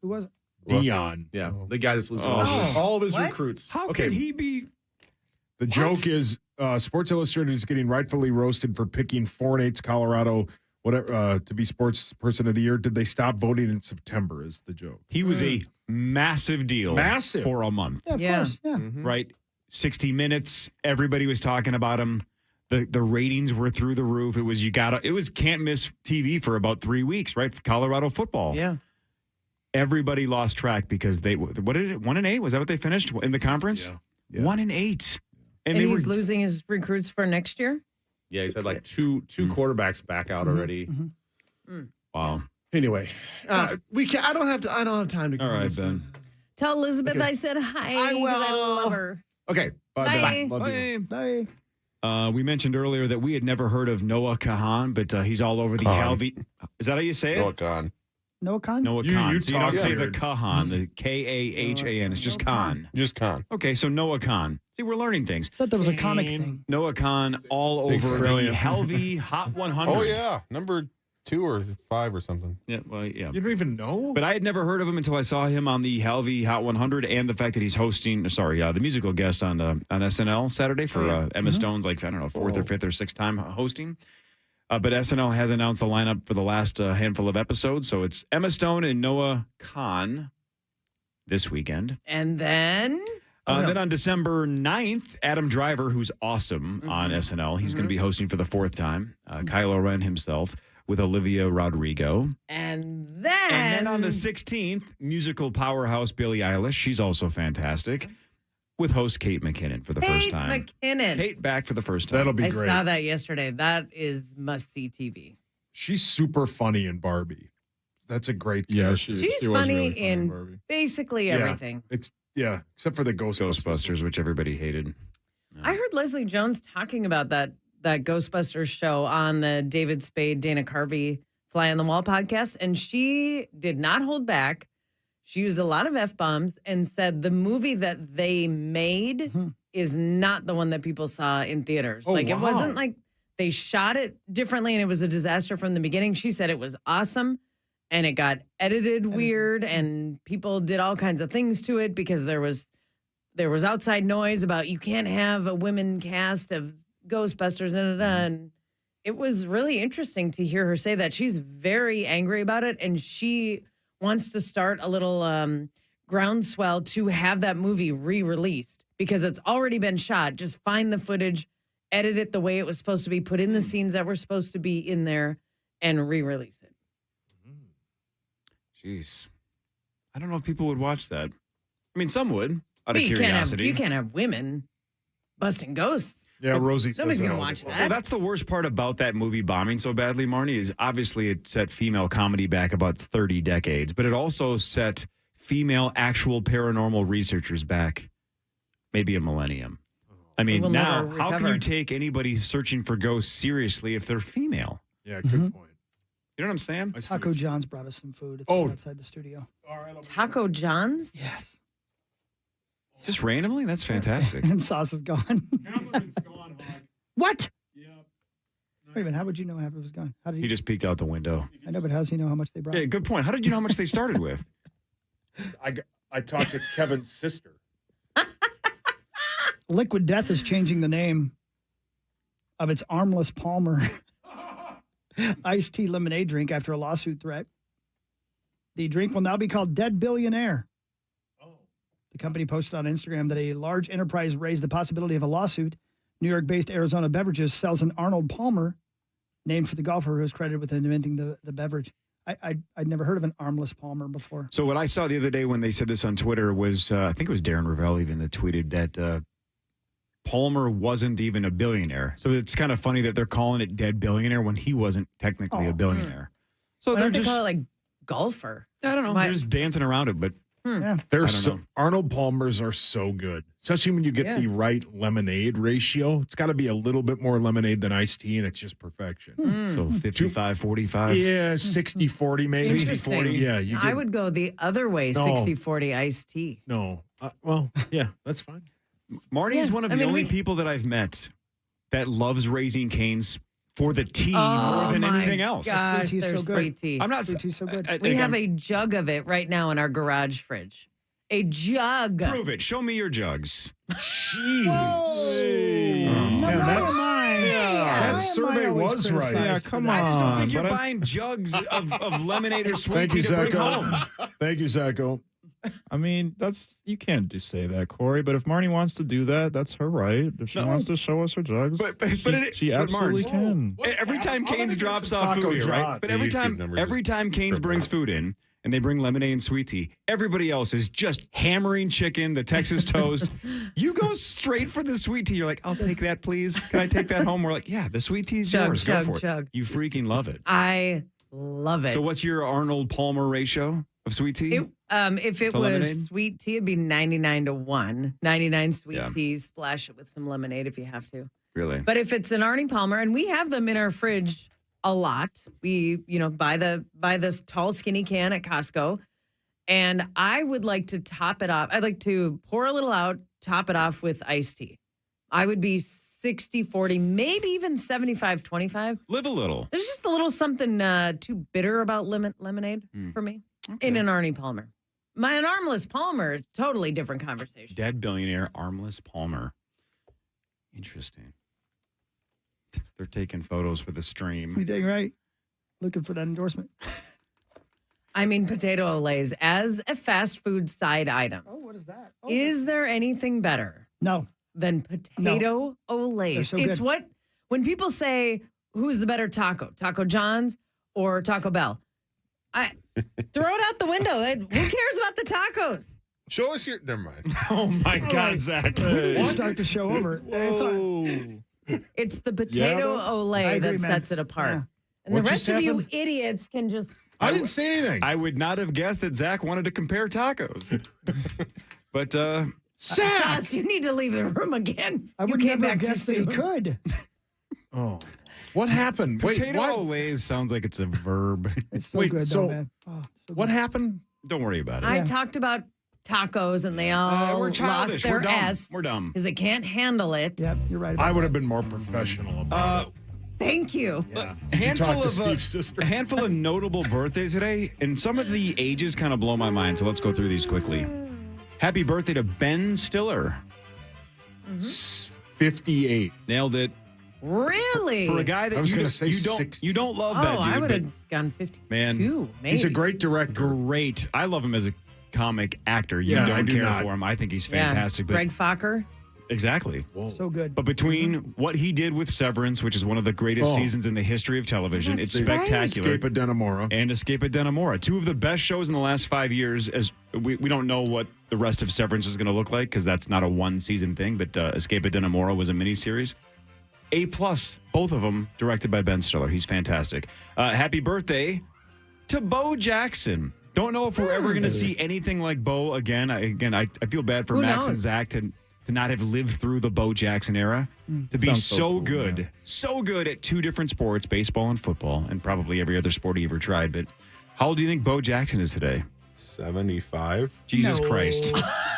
Who was it? Dion. Yeah, the guy that's losing Oh. all of his What? recruits. How okay, can he be? The joke is Sports Illustrated is getting rightfully roasted for picking 4-8 Colorado to be Sports Person of the Year. Did they stop voting in September is the joke. He was a massive deal. Massive. For a month. Yeah, of Yeah. course. Yeah. Right? 60 Minutes. Everybody was talking about him. The ratings were through the roof. It was can't miss TV for about 3 weeks, right? For Colorado football. Yeah. Everybody lost track because what did it? 1-8? Was that what they finished in the conference? Yeah. 1-8. And they he's were losing his recruits for next year? yeah, he's had like two quarterbacks back out already. wow. Anyway, we can. I don't have time to go. All on right, this Ben. one. Tell Elizabeth Okay. I said hi. I will. 'cause I love her. Okay, Bye, Bye. Ben. Love you. Bye. Bye. We mentioned earlier that we had never heard of Noah Kahan, but he's all over the Kahan. Halvey. Is that how you say it? Noah Khan. Noah Khan? Noah You- Khan. you So you don't talk say the weird. Kahan, the Kahan. It's just Khan. Just Khan. Okay, so Noah Khan. See, we're learning things. I thought that was a comic thing. Noah Khan all Big over the brilliant. Halvey Hot 100. Oh, yeah. Number 2 or 5 or something. Yeah, well, yeah. You don't even know? But I had never heard of him until I saw him on the Halvey Hot 100 and the fact that he's hosting, the musical guest on SNL Saturday for Emma Stone's, like, I don't know, 4th or 5th or 6th time hosting. But SNL has announced the lineup for the last handful of episodes. So it's Emma Stone and Noah Khan this weekend. And then? Then on December 9th, Adam Driver, who's awesome on SNL, he's going to be hosting for the 4th time. Kylo Ren himself with Olivia Rodrigo. And And then on then the 16th, musical powerhouse Billie Eilish. She's also fantastic. With host Kate McKinnon for the first Kate time. McKinnon. Kate back for the first time. That'll be I great. saw that yesterday. That is must-see TV. She's super funny in Barbie. That's a great Yeah, character. she She's was funny really in Barbie. basically Yeah. everything. Except for the Ghostbusters, which everybody hated. I heard Leslie Jones talking about that Ghostbusters show on the David Spade, Dana Carvey Fly on the Wall podcast, and she did not hold back. She used a lot of F-bombs and said the movie that they made is not the one that people saw in theaters. Oh, It wow. wasn't like they shot it differently and it was a disaster from the beginning. She said it was awesome and it got edited weird and people did all kinds of things to it because there was outside noise about you can't have a women cast of Ghostbusters, and it was really interesting to hear her say that. She's very angry about it, and she wants to start a little groundswell to have that movie re-released because it's already been shot. Just find the footage, edit it the way it was supposed to be, put in the scenes that were supposed to be in there, and re-release it. Jeez. I don't know if people would watch that. I mean, some would, out of You curiosity. can't have women busting ghosts. Yeah, Rosie. Nobody's says going to that all watch the time. Well, that. that's the worst part about that movie bombing so badly, Marnie, is obviously it set female comedy back about 30 decades, but it also set female actual paranormal researchers back maybe a millennium. I mean, We'll now, never how can recover. you take anybody searching for ghosts seriously if they're female? Yeah, good point. You know what I'm saying? Taco John's brought us some food. It's Oh. right outside the studio. Taco John's? Yes. Just randomly? That's fantastic. And sauce is gone. What? Wait a minute. How would you know half of it was gone? How did He just peeked out the window. I know, but how does he know how much they brought? Yeah, good point. How did you know how much they started with? I talked to Kevin's sister. Liquid Death is changing the name of its Armless Palmer iced tea lemonade drink after a lawsuit threat. The drink will now be called Dead Billionaire. The company posted on Instagram that a large enterprise raised the possibility of a lawsuit. New York-based Arizona Beverages sells an Arnold Palmer, named for the golfer who is credited with inventing the beverage. I'd never heard of an Armless Palmer before. So what I saw the other day when they said this on Twitter was, I think it was Darren Ravel even that tweeted that Palmer wasn't even a billionaire. So it's kind of funny that they're calling it Dead Billionaire when he wasn't technically a billionaire. So Why they're don't they just, call it like golfer? I don't know, Why- they're just dancing around it, but Yeah. They're I don't so, know. Arnold Palmers are so good, especially when you get the right lemonade ratio. It's got to be a little bit more lemonade than iced tea, and it's just perfection. so 55-45. Yeah, 60-40 maybe. Interesting. 60-40. Yeah, you I get, would go the other way, No. 60-40 iced tea. No. Well, yeah, that's fine. Marty's Yeah, one of I the mean, only we- people that I've met that loves Raising Cane's for the tea more than my anything else. Gosh, Sweet tea's there's so good. sweet tea. I'm not. Sweet tea's so good. We have a jug of it right now in our garage fridge. A jug. Prove it. Show me your jugs. Jeez. That survey was right. Yeah, come I just don't on. think you're but I- buying jugs of lemonade or sweet Thank tea you, to bring Zacho. home. Thank you, Zacho. I mean, you can't just say that, Corey. But if Marnie wants to do that, that's her right. If she No. wants to show us her jugs, she but absolutely Marge, can. Every time Canes drops off Taco food here, right? John. But The every YouTube numbers time Canes brings food in and they bring lemonade and sweet tea, everybody else is just hammering chicken, the Texas toast. You go straight for the sweet tea. You're like, I'll take that, please. Can I take that home? We're like, yeah, the sweet tea's Chug, yours. chug, Go for chug. it. You freaking love it. I love it. So what's your Arnold Palmer ratio of sweet tea? If it To was lemonade? sweet tea, it'd be 99 to 1. 99 sweet Yeah. tea, splash it with some lemonade if you have to. Really? But if it's an Arnie Palmer, and we have them in our fridge a lot, we, buy this tall, skinny can at Costco. And I would like to top it off. I'd like to pour a little out, top it off with iced tea. I would be 60-40, maybe even 75-25. Live a little. There's just a little something too bitter about lemonade for me in an Arnie Palmer. An Armless Palmer, totally different conversation. Dead billionaire Armless Palmer. Interesting. They're taking photos for the You stream. dang right. Looking for that endorsement. I mean, potato olays as a fast food side item. Oh, what is that? Is there anything better No. than potato olays? They're so It's good. when people say, who's the better taco? Taco John's or Taco Bell? Throw it out the window. Who cares about the tacos? Show us your. Never mind. Oh my God, Zach. We need to start the show over. It's the potato I olay agree, that man. sets it apart. Yeah. And What the just rest of you happened? idiots can just... I didn't say anything. I would not have guessed that Zach wanted to compare tacos. But Sauce, you need to leave the room again. I You would came never have back too guessed that he soon. could. Oh. What happened? Wait, potato what? olays sounds like it's a verb. It's so Wait, good, so though, man. Oh, so What good. happened? Don't worry about it. I talked about tacos and they all we're lost childish. their We're dumb. S. We're dumb. Because they can't handle it. Yep, you're right. I would have been more professional about it. Thank you. Did you talk to Steve's sister? A handful of notable birthdays today, and some of the ages kind of blow my mind, so let's go through these quickly. Happy birthday to Ben Stiller. 58. Nailed it. Really? For a guy that I was you gonna don't- say you don't 60. you don't love that dude. I would but have gone 52, man, maybe. He's a great director. Great. I love him as a comic actor. You Yeah, I don't do care not. for him. I think he's Yeah. fantastic. But Greg Fokker. exactly. So good. But between what he did with Severance, which is one of the greatest Oh. seasons in the history of television, That's it's spectacular. Escape of Denimora. And Escape at Denimora. Two of the best shows in the last 5 years. As we don't know what the rest of Severance is going to look like because that's not a one-season thing, but Escape at Denimora was a miniseries. A+, both of them directed by Ben Stiller. He's fantastic. Happy birthday to Bo Jackson. Don't know if we're ever going to see anything like Bo again. I feel bad for Who Max knows? and Zach to not have lived through the Bo Jackson era. To be Sounds so so cool, good, yeah. so good at two different sports, baseball and football, and probably every other sport he ever tried. But how old do you think Bo Jackson is today? 75. Jesus No. Christ.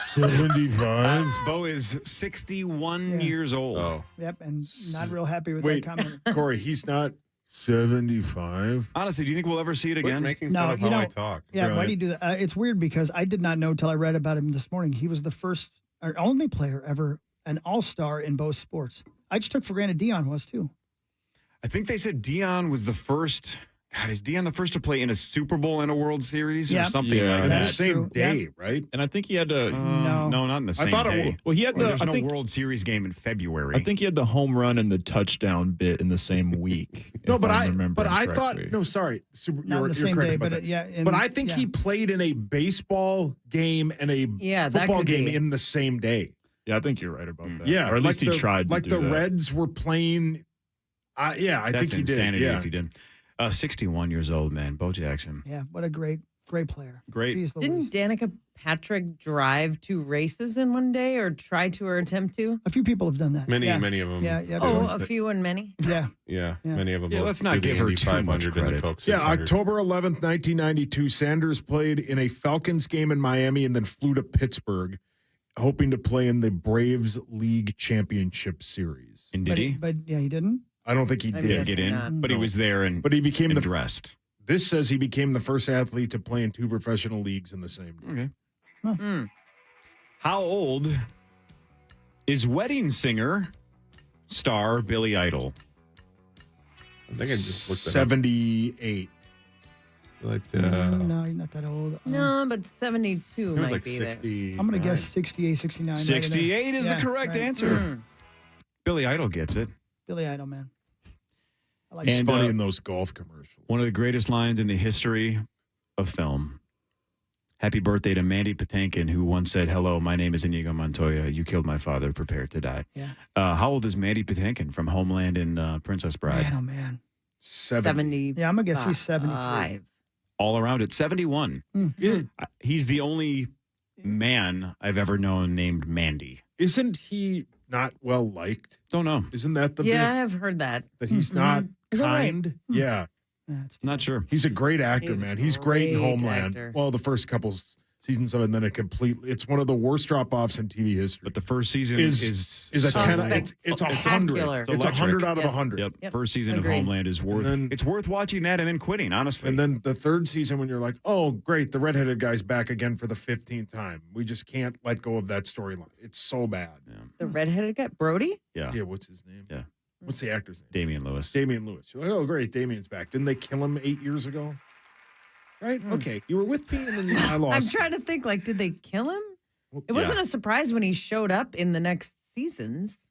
75. Bo is 61 years old. Oh. Yep, and not real happy with Wait, that comment. Corey, he's not 75. Honestly, do you think we'll ever see it Quit again? making No, fun of you how I know- talk. Yeah, why Right. do you do that? It's weird because I did not know till I read about him this morning. He was the first or only player ever, an all-star in both sports. I just took for granted Dion was too. I think they said Dion was the first. God, is Dion the first to play in a Super Bowl and a World Series or Yeah. something Yeah. like In the that? That's same true. day, Yeah. right? And I think he had to. No. No, not in the same thought it day. was- Well, he had Well, the. there's I no think. World Series game in February. I think he had the home run and the touchdown bit in the same week. No, if but I'm I remembering thought correctly. no, sorry, Not in the same correct day, about but that. yeah. But I think he played in a baseball game and a Yeah, that football could game be. in the same day. Yeah, I think you're right about that. Yeah, or at least he the, tried. Like to do the that. Reds were playing. Yeah, I That's think he did. insanity Yeah. if he did. 61 years old, man. Bo Jackson. Yeah, what a great player. Great. Jeez Louise. Didn't Danica Patrick drive 2 races in one day or try to or attempt to? A few people have done that. Many yeah. of them. Yeah, yeah. Oh, a few and many. Yeah. Yeah, Yeah. many of them. Yeah, will let's not do the give her Indy too much 500 and the credit. Coke Yeah, 600. October 11th, 1992, Sanders played in a Falcons game in Miami and then flew to Pittsburgh, hoping to play in the Braves League Championship Series. And did he? But yeah, he didn't. I don't think he I'm did. Didn't guessing get in, not. but he was there and, But he became and the dressed. This says he became the first athlete to play in 2 professional leagues in the same day. Okay. How old is wedding singer star Billy Idol? I think I just looked at 78. But, No, you're not that old. No, but 72 it was might like be there. 60. I'm going to guess 68, 69. right in there. 68 is Yeah, the correct right. answer. Billy Idol gets it. Billy Idol, man. I like It's And, funny in those golf commercials. One of the greatest lines in the history of film. Happy birthday to Mandy Patinkin, who once said, "Hello, my name is Inigo Montoya. You killed my father. Prepare to die." Yeah. How old is Mandy Patinkin from Homeland and Princess Bride? Man, oh, man. 70. Yeah, I'm going to guess he's 73. All around it, 71. Mm. He's the only man I've ever known named Mandy. Isn't he not well liked? Don't know. Isn't that the Yeah, big, I've heard that. that he's not Is that right? kind? Yeah. Not sure. He's a great actor, He's a man. He's great in great Homeland. actor. Well, the first couple seasons of it, and then it's one of the worst drop-offs in TV history. But the first season is a so 10. nice. It's 100. Spectacular. It's electric. 100 out of Yes. 100. Yep. First season Agreed. of Homeland is worth. And then- It's worth watching that and then quitting. Honestly. And then the third season, when you're like, oh, great, the redheaded guy's back again for the 15th time. We just can't let go of that storyline. It's so bad. The redheaded guy, Brody? Yeah. Yeah, what's his name? Yeah. What's the actor's name? Damian Lewis. Damian Lewis. You're like, oh, great, Damian's back. Didn't they kill him 8 years ago? Right? Okay. You were with me, and then I lost. I'm trying to think, like, did they kill him? It wasn't a surprise when he showed up in the next seasons. I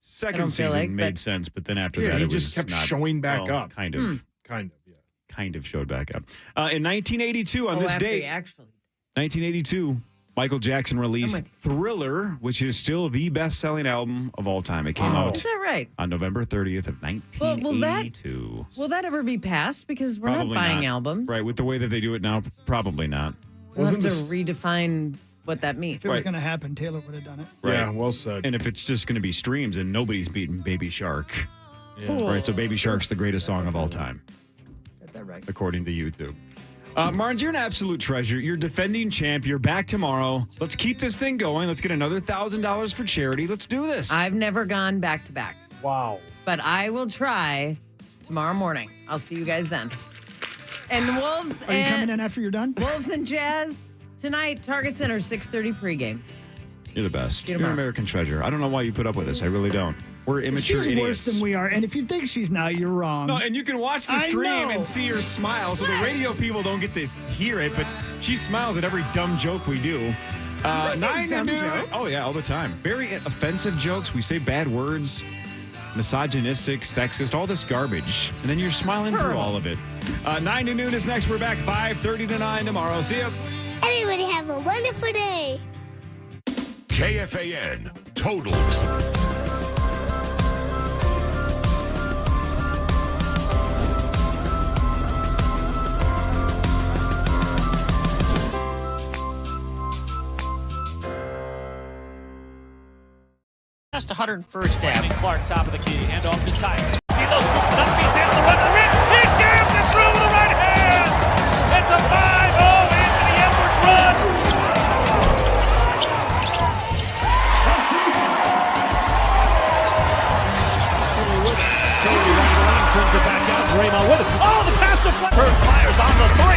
Second don't feel season like, made but- sense, but then after Yeah, that, he it just was kept not- showing back well, up. Kind of. Yeah. Kind of showed back up. In 1982, on Oh, this after date, he actually. 1982, Michael Jackson released with Thriller, which is still the best-selling album of all time. It came out Is that right? on November 30th of Well, 1982. will that ever be passed? Because we're Probably not buying not. albums. Right, with the way that they do it now, probably not. We'll have to Wasn't redefine what that means. If it was going to happen, Taylor would have done it. Yeah, well said. And if it's just going to be streams, and nobody's beating Baby Shark. Yeah. Right, so Baby Shark's the greatest song of all time, Got that right. according to YouTube. Marnes, you're an absolute treasure. You're defending champ. You're back tomorrow. Let's keep this thing going. Let's get another $1,000 for charity. Let's do this. I've never gone back to back. Wow. But I will try tomorrow morning. I'll see you guys then. And the Wolves. Are you coming in after you're done? Wolves and Jazz tonight, Target Center, 6:30 pregame. You're the best. See you You're an tomorrow. American treasure. I don't know why you put up with this. I really don't. We're immature She's idiots. worse than we are. And if you think she's not, you're wrong. No, and you can watch the I stream know. and see her smile. So the radio people don't get to hear it, but she smiles at every dumb joke we do. You say 9 to dumb noon. joke? Oh, yeah, all the time. Very offensive jokes. We say bad words, misogynistic, sexist, all this garbage. And then you're smiling through Terrible. all of it. 9 to noon is next. We're back 5:30 to 9 tomorrow. See you. Everybody have a wonderful day. KFAN Total. Just 101st Ave. Clark, top of the key, hand off to Tyus. D'Lo scoops it up, beats in the run to the rim. He jams it through with the right hand. It's a 5-0 Anthony Edwards run. Cody running the lane, turns it back out. Draymond with it. Oh, the pass to Fletcher. Fires on the three.